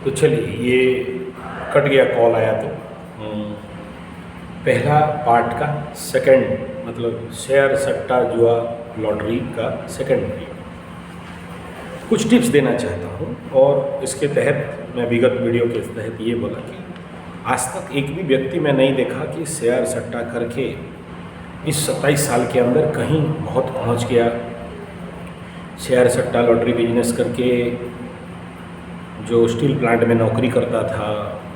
तो चलिए, ये कट गया, कॉल आया तो पहला पार्ट का सेकंड, मतलब शेयर सट्टा जुआ लॉटरी का सेकंड वीडियो कुछ टिप्स देना चाहता हूँ। और इसके तहत मैं विगत वीडियो के तहत ये बोला कि आज तक एक भी व्यक्ति मैं नहीं देखा कि शेयर सट्टा करके इस 27 साल के अंदर कहीं बहुत पहुँच गया। शेयर सट्टा लॉटरी बिजनेस करके जो स्टील प्लांट में नौकरी करता था,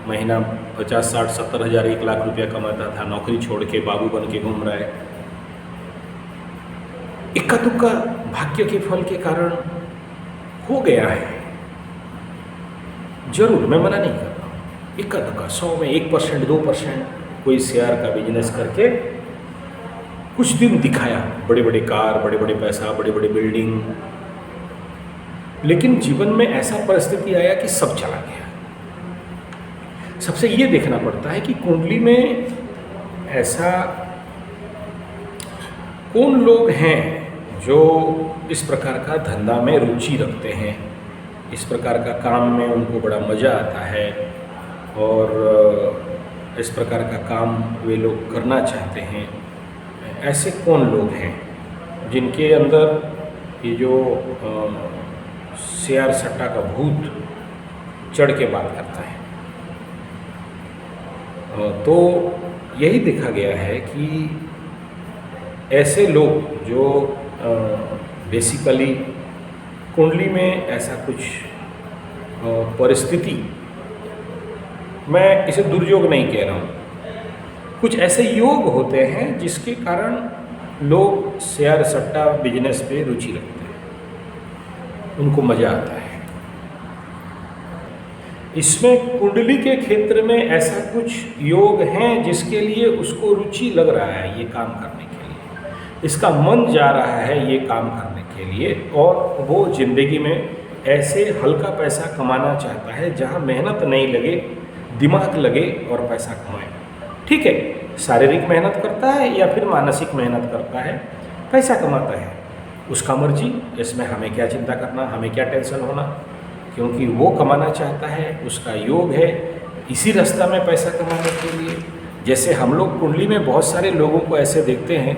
महीना 50, 60, 70 हज़ार, 1 लाख रुपया कमाता था, नौकरी छोड़ के बाबू बन के घूम रहा है। इक्का दुक्का भाग्य के फल के कारण हो गया है, जरूर मैं मना नहीं कर रहा हूँ। इक्का दुक्का 100 में 1%, 2% कोई शेयर का बिजनेस करके कुछ दिन दिखाया, बड़े बड़े कार, बड़े बड़े पैसा, बड़े बड़े बिल्डिंग, लेकिन जीवन में ऐसा परिस्थिति आया कि सब चला गया। सबसे ये देखना पड़ता है कि कुंडली में ऐसा कौन लोग हैं जो इस प्रकार का धंधा में रुचि रखते हैं, इस प्रकार का काम में उनको बड़ा मज़ा आता है और इस प्रकार का काम वे लोग करना चाहते हैं। ऐसे कौन लोग हैं जिनके अंदर ये जो शेयर सट्टा का भूत चढ़ के बात करता है। तो यही देखा गया है कि ऐसे लोग जो बेसिकली कुंडली में ऐसा कुछ परिस्थिति, मैं इसे दुर्योग नहीं कह रहा हूँ, कुछ ऐसे योग होते हैं जिसके कारण लोग शेयर सट्टा बिजनेस पे रुचि रखते हैं, उनको मज़ा आता है। इसमें कुंडली के क्षेत्र में ऐसा कुछ योग हैं जिसके लिए उसको रुचि लग रहा है ये काम करने के लिए, इसका मन जा रहा है ये काम करने के लिए, और वो जिंदगी में ऐसे हल्का पैसा कमाना चाहता है जहाँ मेहनत नहीं लगे, दिमाग लगे और पैसा कमाए। ठीक है, शारीरिक मेहनत करता है या फिर मानसिक मेहनत करता है, पैसा कमाता है, उसका मर्जी। इसमें हमें क्या चिंता करना, हमें क्या टेंशन होना, क्योंकि वो कमाना चाहता है, उसका योग है इसी रास्ता में पैसा कमाने के लिए। जैसे हम लोग कुंडली में बहुत सारे लोगों को ऐसे देखते हैं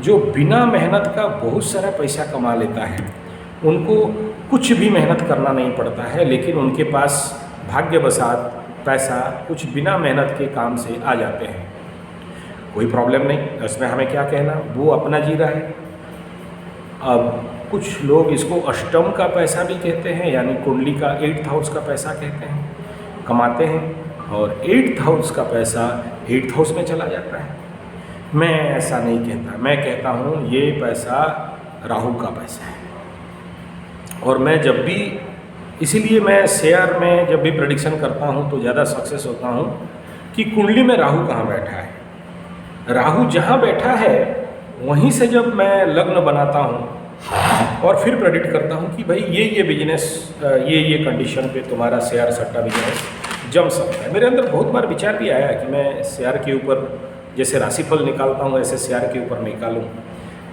जो बिना मेहनत का बहुत सारा पैसा कमा लेता है, उनको कुछ भी मेहनत करना नहीं पड़ता है, लेकिन उनके पास भाग्यवशात पैसा कुछ बिना मेहनत के काम से आ जाते हैं। कोई प्रॉब्लम नहीं, इसमें हमें क्या कहना, वो अपना जी रहा है। अब कुछ लोग इसको अष्टम का पैसा भी कहते हैं, यानी कुंडली का 8th हाउस का पैसा कहते हैं, कमाते हैं, और 8th हाउस का पैसा 8th हाउस में चला जाता है। मैं ऐसा नहीं कहता, मैं कहता हूँ ये पैसा राहु का पैसा है। और मैं जब भी, इसीलिए मैं शेयर में जब भी प्रेडिक्शन करता हूँ तो ज़्यादा सक्सेस होता हूँ कि कुंडली में राहु कहाँ बैठा है। राहु जहाँ बैठा है वहीं से जब मैं लग्न बनाता हूँ और फिर प्रेडिक्ट करता हूँ कि भाई ये बिजनेस, ये कंडीशन पे तुम्हारा शेयर सट्टा बिजनेस जम सकता है। मेरे अंदर बहुत बार विचार भी आया कि मैं शेयर के ऊपर जैसे राशिफल निकालता हूँ ऐसे शेयर के ऊपर निकालूँ,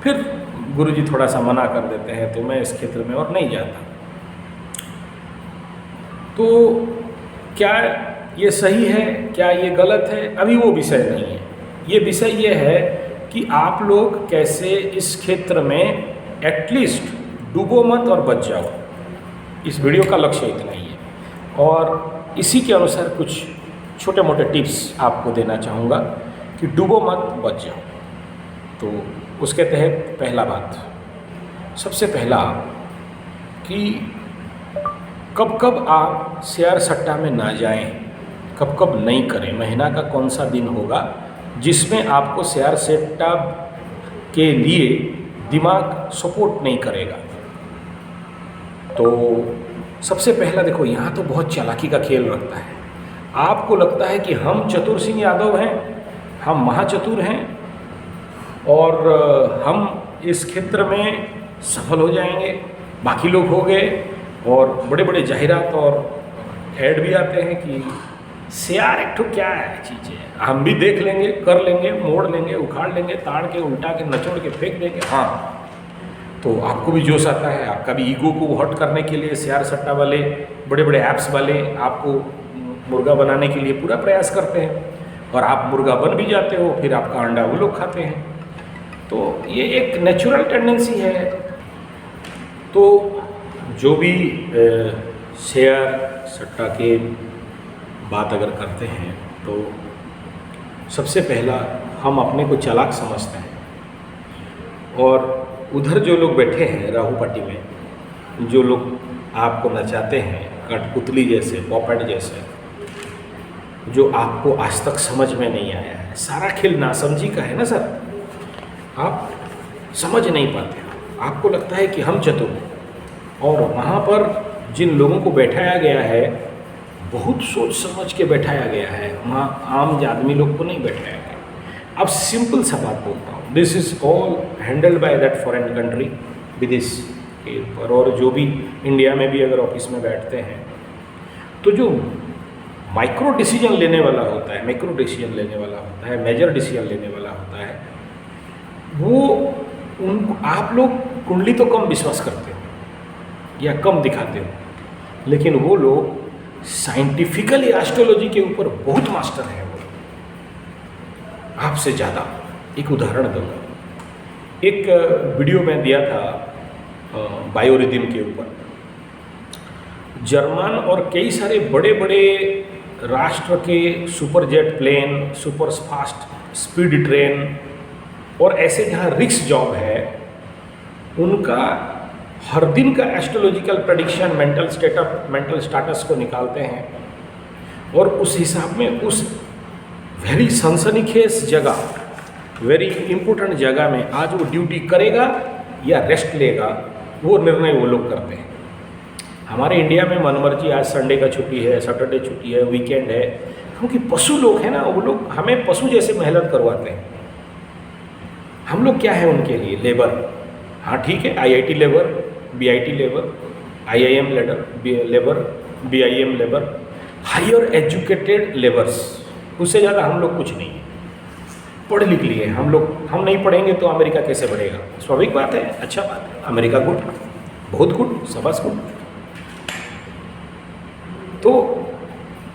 फिर गुरुजी थोड़ा सा मना कर देते हैं तो मैं इस क्षेत्र में और नहीं जाता। तो क्या ये सही है, क्या ये गलत है, अभी वो विषय नहीं है। ये विषय ये है कि आप लोग कैसे इस क्षेत्र में एटलीस्ट डूबो मत और बच जाओ। इस वीडियो का लक्ष्य इतना ही है और इसी के अनुसार कुछ छोटे मोटे टिप्स आपको देना चाहूँगा कि डूबो मत बच जाओ। तो उसके तहत पहला बात, सबसे पहला कि कब कब आप शेयर सट्टा में ना जाएं, कब कब नहीं करें। महीना का कौन सा दिन होगा जिसमें आपको शेयर सट्टा के लिए दिमाग सपोर्ट नहीं करेगा। तो सबसे पहला देखो, यहाँ तो बहुत चालाकी का खेल रखता है। आपको लगता है कि हम चतुर सिंह यादव हैं, हम महाचतुर हैं और हम इस क्षेत्र में सफल हो जाएंगे, बाकी लोग हो गए। और बड़े बड़े जाहिरात और ऐड भी आते हैं कि शेयर एक ठो क्या है चीज़ें, हम भी देख लेंगे, कर लेंगे, मोड़ लेंगे, उखाड़ लेंगे, ताड़ के, उल्टा के, नचोड़ के फेंक देंगे। हाँ, तो आपको भी जोश आता है, आपका भी ईगो को हर्ट करने के लिए शेयर सट्टा वाले, बड़े बड़े ऐप्स वाले आपको मुर्गा बनाने के लिए पूरा प्रयास करते हैं, और आप मुर्गा बन भी जाते हो, फिर आपका अंडा वो लोग खाते हैं। तो ये एक नेचुरल टेंडेंसी है। तो जो भी शेयर सट्टा के बात अगर करते हैं तो सबसे पहला हम अपने को चालाक समझते हैं, और उधर जो लोग बैठे हैं राहु पार्टी में, जो लोग आपको नचाते हैं कठपुतली जैसे, पॉपेट जैसे, जो आपको आज तक समझ में नहीं आया है, सारा खेल नासमझी का है ना सर। आप समझ नहीं पाते, आपको लगता है कि हम चतुर हैं, और वहाँ पर जिन लोगों को बैठाया गया है बहुत सोच समझ के बैठाया गया है, वहाँ आम आदमी लोग को नहीं बैठाया गया। अब सिंपल सा बात बोलता हूँ, this is all handled by that foreign country विदेश के ऊपर। और जो भी इंडिया में भी अगर ऑफिस में बैठते हैं तो जो माइक्रो डिसीजन लेने वाला होता है, मैक्रो डिसीजन लेने वाला होता है, मेजर डिसीजन लेने वाला होता है, वो उनको आप लोग कुंडली तो कम विश्वास करते हो या कम दिखाते हो, लेकिन वो लोग साइंटिफिकली एस्ट्रोलॉजी के ऊपर बहुत मास्टर हैं, वो आपसे ज़्यादा। एक उदाहरण दूंगा, एक वीडियो में दिया था बायोरिदम के ऊपर। जर्मन और कई सारे बड़े बड़े राष्ट्र के super jet plane, super fast speed train और ऐसे जहाँ रिस्क जॉब है, उनका हर दिन का एस्ट्रोलॉजिकल प्रेडिक्शन, मेंटल स्टेटस को निकालते हैं, और उस हिसाब में उस वेरी सनसनीखेज जगह, वेरी इम्पोर्टेंट जगह में आज वो ड्यूटी करेगा या रेस्ट लेगा, वो निर्णय वो लोग करते हैं। हमारे इंडिया में मनमर्जी, आज संडे का छुट्टी है, सैटरडे छुट्टी है, वीकेंड है, क्योंकि पशु लोग हैं ना, वो लोग हमें पशु जैसे मेहनत करवाते हैं। हम लोग क्या है उनके लिए? लेबर। हाँ ठीक है, IIT labour, BIT labour, IIM labour, BIM labour, higher educated labours, उससे ज़्यादा हम लोग कुछ नहीं है। पढ़ लिख लिए हम लोग, हम नहीं पढ़ेंगे तो अमेरिका कैसे बढ़ेगा? स्वाभाविक बात है, अच्छा बात है, अमेरिका गुड, बहुत गुड, सबस गुड। तो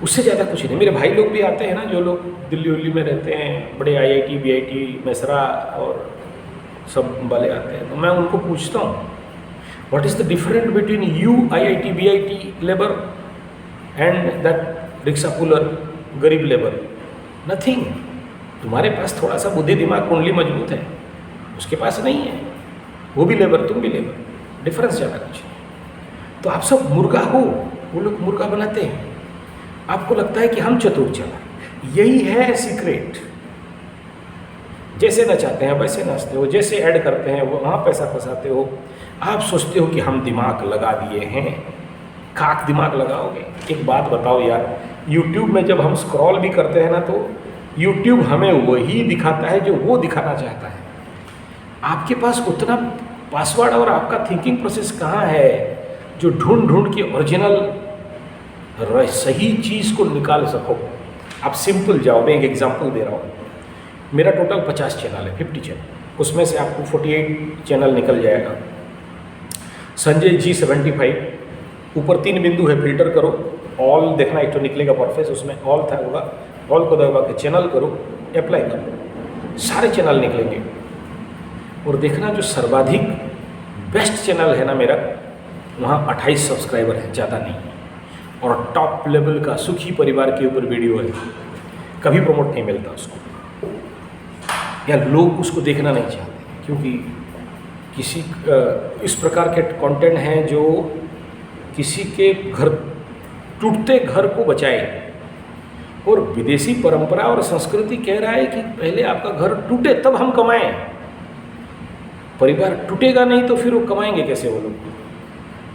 उससे ज़्यादा कुछ नहीं। मेरे भाई लोग भी आते हैं ना, जो लोग दिल्ली उल्ली में रहते हैं, बड़े आईआईटी, बीआईटी, मेसरा और सब वाले आते हैं, तो मैं उनको पूछता हूँ, what is the difference between you IIT BIT labour and that rickshaw puller गरीब लेबर? नथिंग। तुम्हारे पास थोड़ा सा बुद्धि दिमाग कुंडली मजबूत है, उसके पास नहीं है, वो भी लेबर, तुम भी लेबर, डिफरेंस ज़्यादा कुछ नहीं। तो आप सब मुर्गा हो, वो लोग मुर्गा बनाते हैं। आपको लगता है कि हम चतुर चला, यही है सीक्रेट। जैसे नचाते हैं वैसे नाचते हो, जैसे ऐड करते हैं वो वहाँ पैसा फंसाते हो। आप सोचते हो कि हम दिमाग लगा दिए हैं, खाक दिमाग लगाओगे। एक बात बताओ यार, यूट्यूब में जब हम स्क्रॉल भी करते हैं ना, तो यूट्यूब हमें वही दिखाता है जो वो दिखाना चाहता है। आपके पास उतना पासवर्ड और आपका थिंकिंग प्रोसेस कहाँ है जो ढूंढ ढूंढ के ओरिजिनल सही चीज़ को निकाल सको? आप सिंपल जाओ, मैं एक एग्जांपल दे रहा हूँ। मेरा टोटल 50 चैनल है, 50 चैनल, उसमें से आपको 48 चैनल निकल जाएगा। संजय जी 75, ऊपर 3 बिंदु है, फिल्टर करो, ऑल देखना, एक तो निकलेगा परफेक्ट, उसमें ऑल था होगा, ऑल को दबा के चैनल करो, अप्लाई करो, सारे चैनल निकलेंगे। और देखना जो सर्वाधिक बेस्ट चैनल है ना मेरा, वहाँ 28 सब्सक्राइबर है, ज़्यादा नहीं है, और टॉप लेवल का सुखी परिवार के ऊपर वीडियो है, कभी प्रमोट नहीं मिलता उसको, या लोग उसको देखना नहीं चाहते, क्योंकि किसी इस प्रकार के कंटेंट हैं जो किसी के घर, टूटते घर को बचाए। और विदेशी परंपरा और संस्कृति कह रहा है कि पहले आपका घर टूटे तब हम कमाएं। परिवार टूटेगा नहीं तो फिर वो कमाएंगे कैसे वो लोग?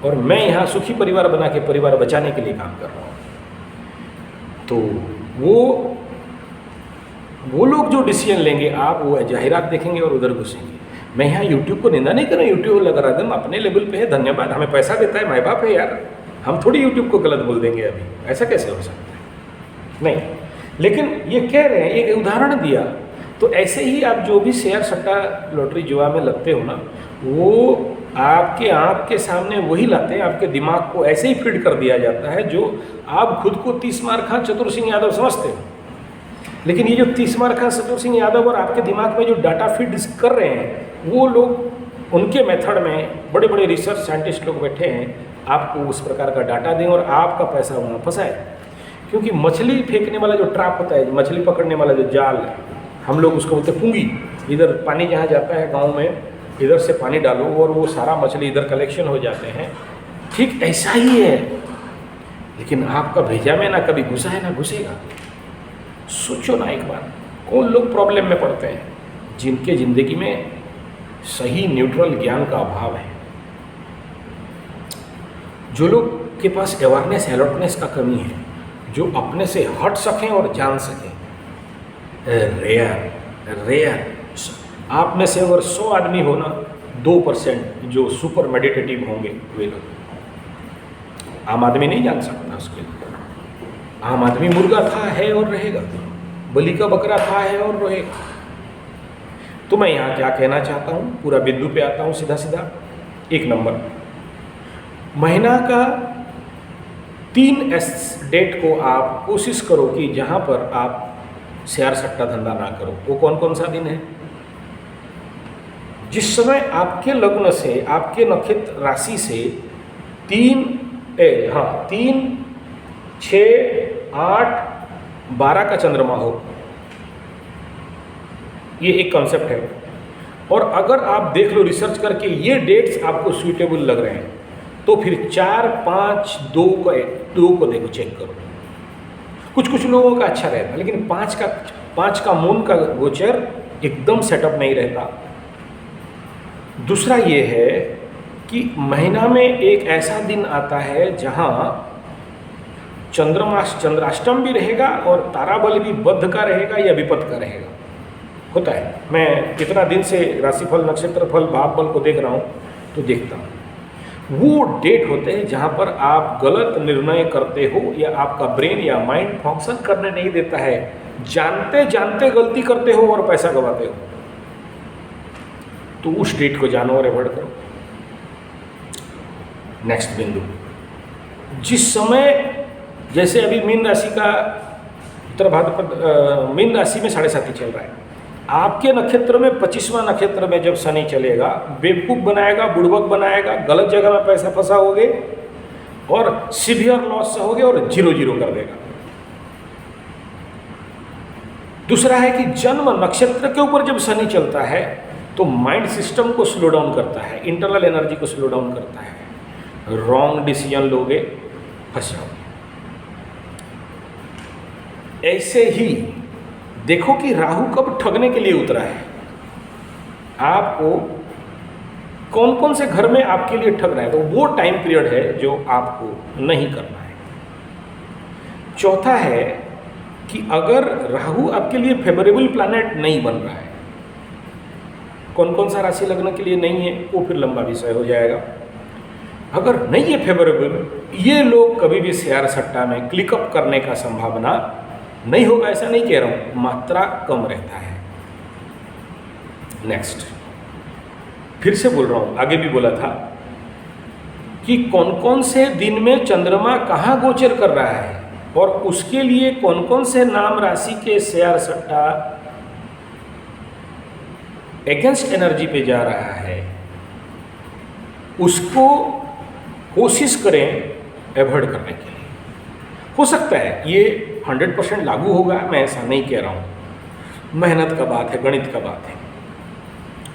और मैं यहाँ सुखी परिवार बना के परिवार बचाने के लिए काम कर रहा हूँ। तो वो लोग जो डिसीजन लेंगे, आप वो जाहिरात देखेंगे और उधर घुसेंगे। मैं यहाँ यूट्यूब को निंदा नहीं कर रहा हूँ, यूट्यूब लगा रहा, अपने लेवल पे है, धन्यवाद, हमें पैसा देता है, माँ बाप है यार, हम थोड़ी यूट्यूब को गलत बोल देंगे अभी, ऐसा कैसे हो सकता है? नहीं, लेकिन ये कह रहे हैं, एक उदाहरण दिया। तो ऐसे ही आप जो भी शेयर सट्टा लॉटरी जुआ में लगते हो ना, वो आपके आँख के सामने वही लाते हैं, आपके दिमाग को ऐसे ही फीड कर दिया जाता है जो आप खुद को 30 मार खां चतुर सिंह यादव समझते हो। लेकिन ये जो 30 मार खां चतुर सिंह यादव और आपके दिमाग में जो डाटा फीड कर रहे हैं, वो लोग उनके मेथड में बड़े बड़े रिसर्च साइंटिस्ट लोग बैठे हैं, आपको उस प्रकार का डाटा दें और आपका पैसा वहाँ फंसाए। क्योंकि मछली फेंकने वाला जो ट्रैप होता है, मछली पकड़ने वाला जो जाल है, हम लोग उसको बोलते हैं पुंगी। इधर पानी जहाँ जाता है गाँव में, इधर से पानी डालो और वो सारा मछली इधर कलेक्शन हो जाते हैं। ठीक ऐसा ही है, लेकिन आपका भेजा में ना कभी घुसा है ना घुसेगा। सोचो ना एक बार, कौन लोग प्रॉब्लम में पड़ते हैं? जिनके ज़िंदगी में सही न्यूट्रल ज्ञान का अभाव है, जो लोग के पास अवेयरनेस अलर्टनेस का कमी है, जो अपने से हट सकें और जान सकें। रेयर आप में से अगर 100 आदमी हो ना, 2% जो सुपर मेडिटेटिव होंगे वे लोग। आम आदमी नहीं जान सकता उसके लिए। आम आदमी मुर्गा था, है और रहेगा, बलि का बकरा था, है और रहेगा। तो मैं यहाँ क्या कहना चाहता हूँ, पूरा बिंदु पे आता हूँ सीधा सीधा। 1 नंबर, महीना का 3 डेट को आप कोशिश करो कि जहाँ पर आप शेयर सट्टा धंधा ना करो। वो कौन कौन सा दिन है? जिस समय आपके लग्न से, आपके नक्षत्र राशि से 3, 6, 8, 12 का चंद्रमा हो। ये एक कॉन्सेप्ट है। और अगर आप देख लो रिसर्च करके, ये डेट्स आपको सूटेबल लग रहे हैं, तो फिर 4, 5, 2 को देखो, चेक करो। कुछ लोगों का अच्छा रहता है, लेकिन 5 का मून का गोचर एकदम सेटअप नहीं रहता। दूसरा ये है कि महीना में एक ऐसा दिन आता है जहाँ चंद्राष्टम भी रहेगा और ताराबल भी बद्ध का रहेगा या विपद का रहेगा। होता है, मैं कितना दिन से राशिफल, नक्षत्रफल, भाव बल को देख रहा हूँ तो देखता हूँ। वो डेट होते हैं जहाँ पर आप गलत निर्णय करते हो या आपका ब्रेन या माइंड फंक्शन करने नहीं देता है, जानते जानते गलती करते हो और पैसा गंवाते हो। तो उस डेट को जानो और अवॉइड करो। नेक्स्ट बिंदु, जिस समय जैसे अभी मीन राशि का उत्तर भाद्रपद, मीन राशि में 7.5 चल रहा है। आपके नक्षत्र में 25वां नक्षत्र में जब शनि चलेगा, बेवकूफ़ बनाएगा, बुड़बक बनाएगा, गलत जगह में पैसा फंसा होगे और सीवियर लॉस होगे और 0 कर देगा। दूसरा है कि जन्म नक्षत्र के ऊपर जब शनि चलता है तो माइंड सिस्टम को स्लो डाउन करता है, इंटरनल एनर्जी को स्लो डाउन करता है। रॉन्ग डिसीजन लोगे, फंस जाओगे। ऐसे ही देखो कि राहु कब ठगने के लिए उतरा है। आपको कौन कौन से घर में आपके लिए ठग रहा है, तो वो टाइम पीरियड है जो आपको नहीं करना है। चौथा है कि अगर राहु आपके लिए फेवरेबल प्लैनेट नहीं बन रहा है, कौन कौन सा राशि लग्न के लिए नहीं है वो फिर लंबा विषय हो जाएगा। अगर नहीं है फेवरेबल, ये लोग कभी भी शेयर सट्टा में क्लिकअप करने का संभावना नहीं होगा। ऐसा नहीं कह रहा हूँ, मात्रा कम रहता है। नेक्स्ट, फिर से बोल रहा हूँ, आगे भी बोला था कि कौन कौन से दिन में चंद्रमा कहाँ गोचर कर रहा है और उसके लिए कौन कौन से नाम राशि के शेयर सट्टा अगेंस्ट एनर्जी पे जा रहा है, उसको कोशिश करें अवॉइड करने के लिए। हो सकता है ये 100% लागू होगा, मैं ऐसा नहीं कह रहा हूँ, मेहनत का बात है, गणित का बात है।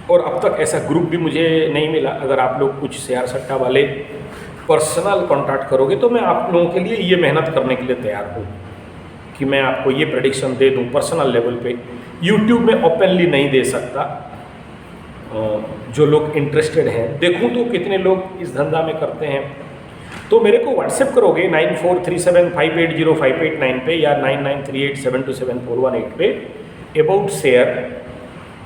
और अब तक ऐसा ग्रुप भी मुझे नहीं मिला। अगर आप लोग कुछ शेयर सट्टा वाले पर्सनल कॉन्टैक्ट करोगे तो मैं आप लोगों के लिए ये मेहनत करने के लिए तैयार हूँ कि मैं आपको ये प्रेडिक्शन दे दूँ पर्सनल लेवल पे। यूट्यूब में ओपनली नहीं दे सकता। जो लोग इंटरेस्टेड हैं, देखूं तो कितने लोग इस धंधा में करते हैं, तो मेरे को व्हाट्सएप करोगे 9437580589 पे या 9938727418 पे about share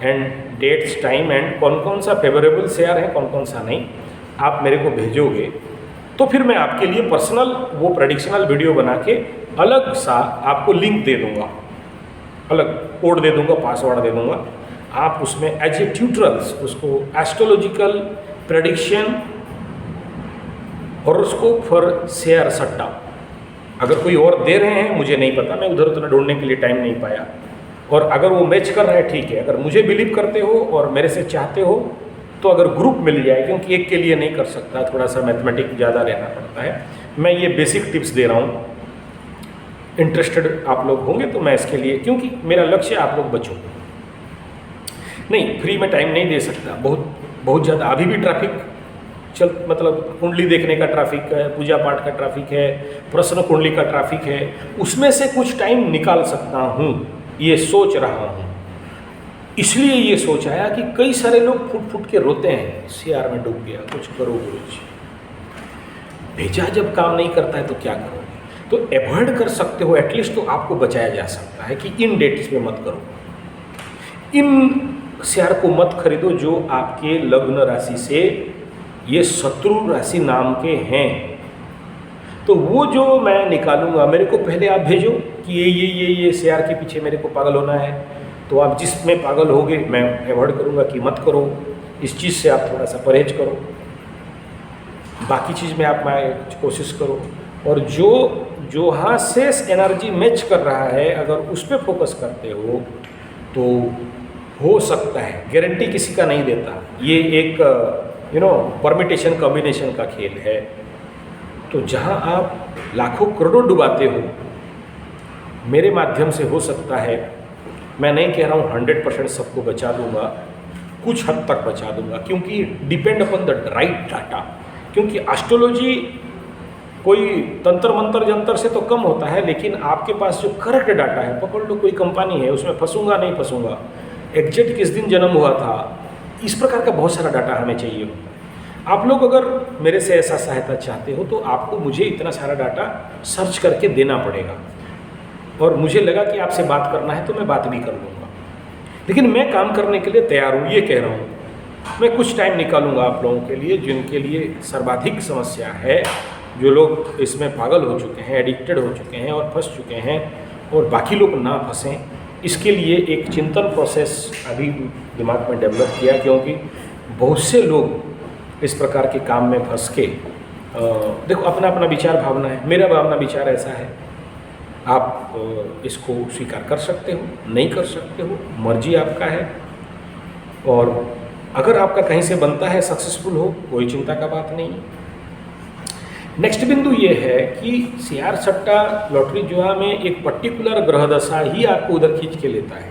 and dates, time and कौन कौन सा फेवरेबल शेयर है, कौन कौन सा नहीं, आप मेरे को भेजोगे तो फिर मैं आपके लिए पर्सनल वो प्रेडिक्शनल वीडियो बना के अलग सा आपको लिंक दे दूँगा, अलग कोड दे दूँगा, पासवर्ड दे दूँगा। आप उसमें एज ए ट्यूटरल्स उसको astrological prediction, horoscope for share सट्टा। अगर कोई और दे रहे हैं मुझे नहीं पता, मैं उधर उधर ढूंढने के लिए टाइम नहीं पाया, और अगर वो मैच कर रहा है ठीक है। अगर मुझे बिलीव करते हो और मेरे से चाहते हो तो अगर ग्रुप मिल जाए, क्योंकि एक के लिए नहीं कर सकता, थोड़ा सा मैथमेटिक ज़्यादा रहना पड़ता है। मैं ये बेसिक टिप्स दे रहा हूँ, इंटरेस्टेड आप लोग होंगे तो मैं इसके लिए, क्योंकि मेरा लक्ष्य आप लोग बचो। नहीं, फ्री में टाइम नहीं दे सकता, बहुत ज़्यादा अभी भी ट्रैफिक मतलब कुंडली देखने का ट्रैफिक है, पूजा पाठ का ट्रैफिक है, प्रश्न कुंडली का ट्रैफिक है, उसमें से कुछ टाइम निकाल सकता हूँ, ये सोच रहा हूँ। इसलिए ये सोच आया कि कई सारे लोग फुट फुट के रोते हैं, शेयर में डूब गया, कुछ करो गुरुजी। भेजा जब काम नहीं करता है तो क्या करोगे? तो अवॉइड कर सकते हो, एटलीस्ट तो आपको बचाया जा सकता है कि इन डेट्स में मत करो, इन शेयर को मत खरीदो जो आपके लग्न राशि से ये शत्रु राशि नाम के हैं। तो वो जो मैं निकालूंगा, मेरे को पहले आप भेजो कि ये शेयर के पीछे मेरे को पागल होना है, तो आप जिसमें पागल होगे मैं अवॉइड करूंगा कि मत करो, इस चीज़ से आप थोड़ा सा परहेज करो, बाकी चीज़ में आप मैं कोशिश करो। और जो हाँ शेष एनर्जी मैच कर रहा है, अगर उस पर फोकस करते हो तो हो सकता है, गारंटी किसी का नहीं देता, ये एक परमिटेशन कॉम्बिनेशन का खेल है। तो जहाँ आप लाखों करोड़ों डुबाते हो, मेरे माध्यम से हो सकता है, मैं नहीं कह रहा हूँ 100% सबको बचा दूंगा, कुछ हद तक बचा दूंगा, क्योंकि depend upon the right data. क्योंकि एस्ट्रोलॉजी कोई तंत्र मंत्र जंतर से तो कम होता है, लेकिन आपके पास जो करेक्ट डाटा है, पकड़ लो कोई कंपनी है, उसमें फंसूंगा नहीं फंसूंगा, एग्जैक्ट किस दिन जन्म हुआ था, इस प्रकार का बहुत सारा डाटा हमें चाहिए होता है। आप लोग अगर मेरे से ऐसा सहायता चाहते हो तो आपको मुझे इतना सारा डाटा सर्च करके देना पड़ेगा, और मुझे लगा कि आपसे बात करना है तो मैं बात भी कर लूँगा, लेकिन मैं काम करने के लिए तैयार हूँ, ये कह रहा हूँ। मैं कुछ टाइम निकालूंगा आप लोगों के लिए, जिनके लिए सर्वाधिक समस्या है, जो लोग इसमें पागल हो चुके हैं, एडिक्टेड हो चुके हैं और फंस चुके हैं, और बाकी लोग ना फंसें, इसके लिए एक चिंतन प्रोसेस अभी दिमाग में डेवलप किया। क्योंकि बहुत से लोग इस प्रकार के काम में फंस के, देखो अपना अपना विचार भावना है, मेरा भावना विचार ऐसा है, आप इसको स्वीकार कर सकते हो, नहीं कर सकते हो, मर्जी आपका है। और अगर आपका कहीं से बनता है, सक्सेसफुल हो, कोई चिंता का बात नहीं है। नेक्स्ट बिंदु ये है कि शेयर सट्टा लॉटरी जुआ में एक पर्टिकुलर ग्रह दशा ही आपको उधर खींच के लेता है,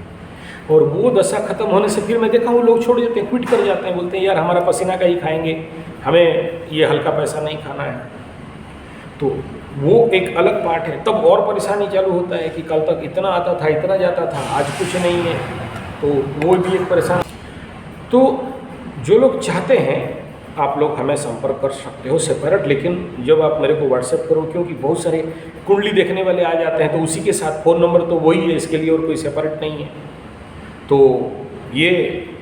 और वो दशा खत्म होने से फिर मैं देखा हूँ लोग छोड़ देते हैं, क्विट कर जाते हैं, बोलते हैं यार हमारा पसीना का ही खाएंगे, हमें ये हल्का पैसा नहीं खाना है। तो वो एक अलग पार्ट है। तब और परेशानी चालू होता है कि कल तक इतना आता था, इतना जाता था, आज कुछ नहीं है, तो वो भी एक परेशान। तो जो लोग चाहते हैं आप लोग हमें संपर्क कर सकते हो सेपरेट, लेकिन जब आप मेरे को व्हाट्सएप करो, क्योंकि बहुत सारे कुंडली देखने वाले आ जाते हैं, तो उसी के साथ फ़ोन नंबर तो वही है, इसके लिए और कोई सेपरेट नहीं है। तो ये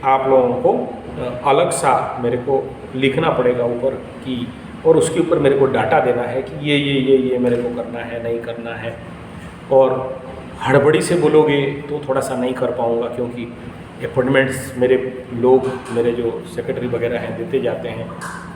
आप लोगों को अलग सा मेरे को लिखना पड़ेगा ऊपर कि, और उसके ऊपर मेरे को डाटा देना है कि ये मेरे को करना है, नहीं करना है। और हड़बड़ी से बोलोगे तो थोड़ा सा नहीं कर पाऊँगा, क्योंकि अपॉइंटमेंट्स मेरे लोग, मेरे जो सेक्रेटरी वगैरह हैं, देते जाते हैं।